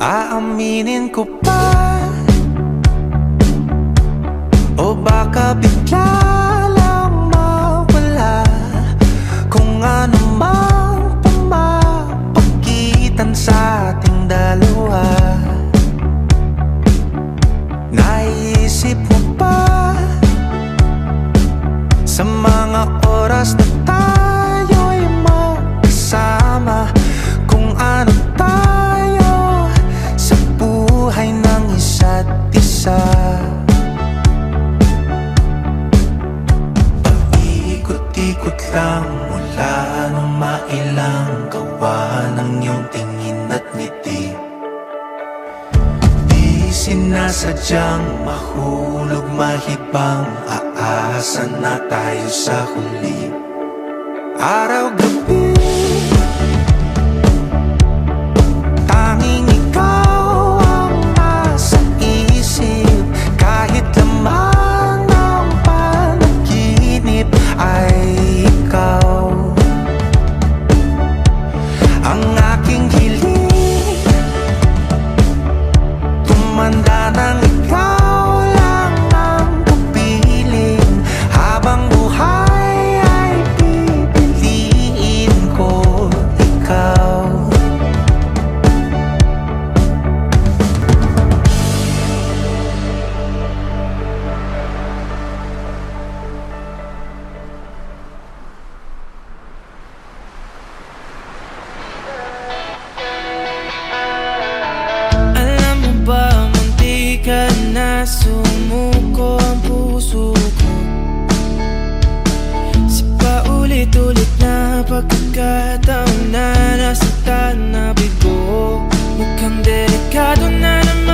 Aaminin ko pa, o baka bigla lang mawala kung ano mang pumapagitan sa ating dalawa. Naisip mo ba sa mga oras na tayo'y magkasama, kung ano tayo sa buhay ng isa't isa? Paikot-ikot lang mula nung mailang gawa ng iyong tingin at ngiti. Di sinasadyang mahulog mahibang, aasa na tayo sa huli. Araw-gabi tanging ikaw ang nasa isip, kahit laman ng panaginip ay ikaw. Ang aking hiling, tumanda ng ikaw lang ang pupiling, habang buhay ay pipiliin ko ikaw. Alam mo ba, munti ka na sumuko ang puso ko sa paulit-ulit na pagkakataon na nasaktan na bigo. Mukhang delikado na naman